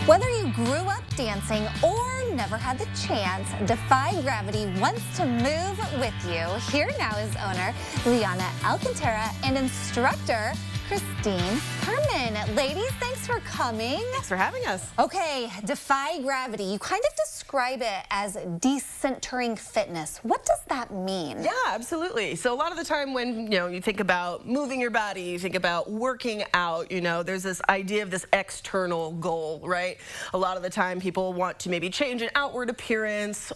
Whether you grew up dancing or never had the chance, Defy Gravity wants to move with you. Here now is owner Liana Alcantara and instructor Christine Herman. Ladies, thanks for coming. Thanks for having us. Okay, Defy Gravity. You kind of describe it as decentering fitness. What does that mean? Yeah, absolutely. So a lot of the time when, you think about moving your body, you think about working out, there's this idea of this external goal, right? A lot of the time people want to maybe change an outward appearance,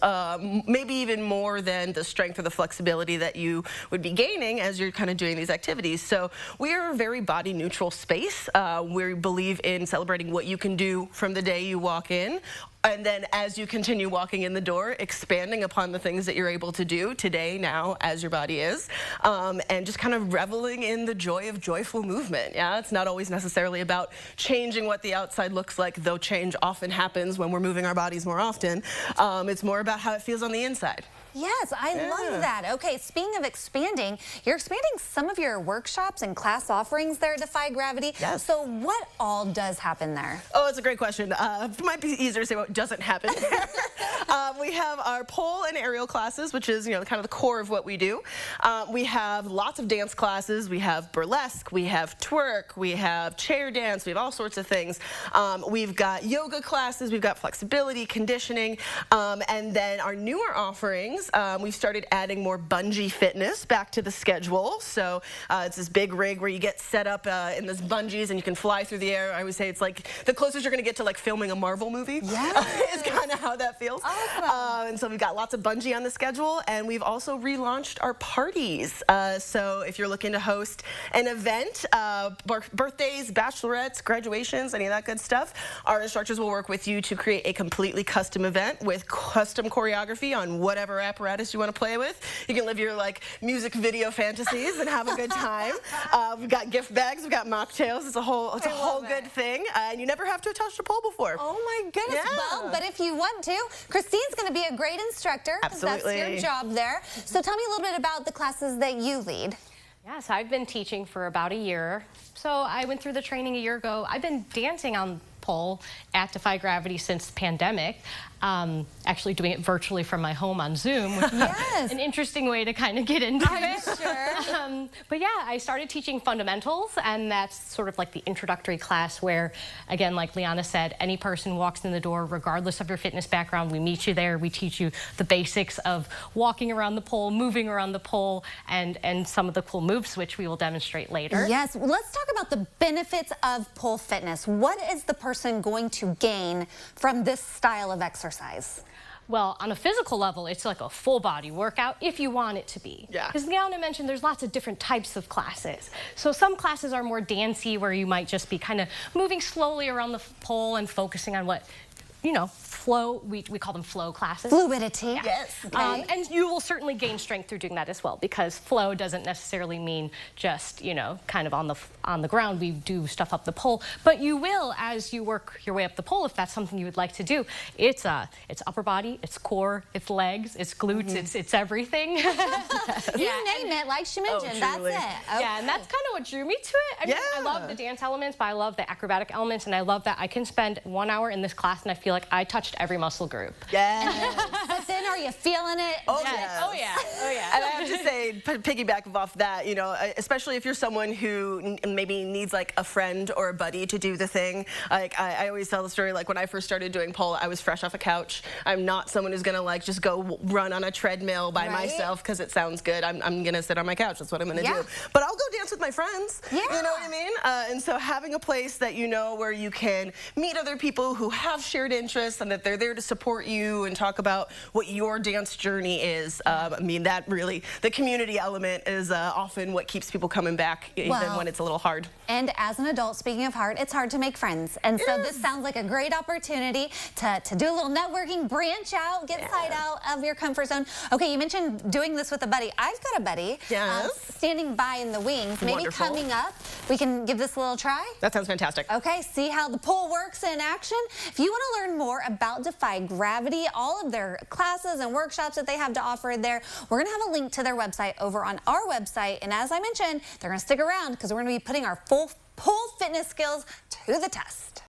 maybe even more than the strength or the flexibility that you would be gaining as you're kind of doing these activities. So we are a very body neutral space. We believe in celebrating what you can do from the day you walk in. And then as you continue walking in the door, expanding upon the things that you're able to do today, now, as your body is, and just kind of reveling in the joy of joyful movement. Yeah, it's not always necessarily about changing what the outside looks like, though change often happens when we're moving our bodies more often. It's more about how it feels on the inside. Yes, I love that. Okay, speaking of expanding, you're expanding some of your workshops and class offerings there at Defy Gravity. Yes. So what all does happen there? Oh, it's a great question. It might be easier to say what doesn't happen there. We have our pole and aerial classes, which is, kind of the core of what we do. We have lots of dance classes. We have burlesque, we have twerk, we have chair dance, we have all sorts of things. We've got yoga classes, we've got flexibility, conditioning, and then our newer offerings, we've started adding more bungee fitness back to the schedule. So it's this big rig where you get set up in this bungees and you can fly through the air. I would say it's like the closest you're going to get to like filming a Marvel movie. Yes. Is kind of how that feels. Awesome. And so we've got lots of bungee on the schedule, and we've also relaunched our parties. So if you're looking to host an event, birthdays, bachelorettes, graduations, any of that good stuff, our instructors will work with you to create a completely custom event with custom choreography on whatever apparatus you want to play with. You can live your music video fantasies and have a good time. We've got gift bags, we've got mocktails. It's a whole good thing, and you never have to touch a pole before. Oh my goodness. Yeah. Well, but if you want to, Christine's going to be a great instructor. Absolutely. That's your job there. So tell me a little bit about the classes that you lead. Yes, I've been teaching for about a year. So I went through the training a year ago. I've been dancing on pole at Defy Gravity since the pandemic. Actually doing it virtually from my home on Zoom, which is an interesting way to kind of get into it. Sure. But yeah, I started teaching fundamentals, and that's sort of like the introductory class where, again, like Liana said, any person walks in the door, regardless of your fitness background, we meet you there, we teach you the basics of walking around the pole, moving around the pole, and some of the cool moves, which we will demonstrate later. Yes, let's talk about the benefits of pole fitness. What is the person going to gain from this style of exercise? Well, on a physical level, it's like a full body workout if you want it to be. Yeah. Because Liana mentioned there's lots of different types of classes. So some classes are more dancey, where you might just be kind of moving slowly around the pole and focusing on what, flow, we call them flow classes. Fluidity. Yeah. Yes. Okay. And you will certainly gain strength through doing that as well, because flow doesn't necessarily mean just, kind of on the ground. We do stuff up the pole, but you will, as you work your way up the pole, if that's something you would like to do. It's upper body, it's core, it's legs, it's glutes, it's everything. You name it, like she mentioned, that's it. truly. Okay. Yeah, and that's kind of what drew me to it. I mean, I love the dance elements, but I love the acrobatic elements, and I love that I can spend 1 hour in this class and I feel like I touched every muscle group. Yeah. But then are you feeling it? Oh, Yes. yes. Oh yeah. Oh yeah. And I have to say, piggyback off that, especially if you're someone who maybe needs like a friend or a buddy to do the thing. Like I always tell the story, like when I first started doing pole, I was fresh off a couch. I'm not someone who's gonna just go run on a treadmill by myself because it sounds good. I'm gonna sit on my couch. That's what I'm gonna do. But I'll go dance with my friends. Yeah. You know what I mean? And so having a place that where you can meet other people who have shared interests and that they're there to support you and talk about what your dance journey is. I mean, that really, the community element is often what keeps people coming back, even when it's a little hard. And as an adult, speaking of hard, it's hard to make friends. And so this sounds like a great opportunity to do a little networking, branch out, get side out of your comfort zone. Okay, you mentioned doing this with a buddy. I've got a buddy standing by in the wings. Maybe coming up, we can give this a little try. That sounds fantastic. Okay, see how the pole works in action. If you want to learn more about Defy Gravity, all of their classes and workshops that they have to offer there, we're going to have a link to their website over on our website. And as I mentioned, they're going to stick around because we're going to be putting our full pole fitness skills to the test.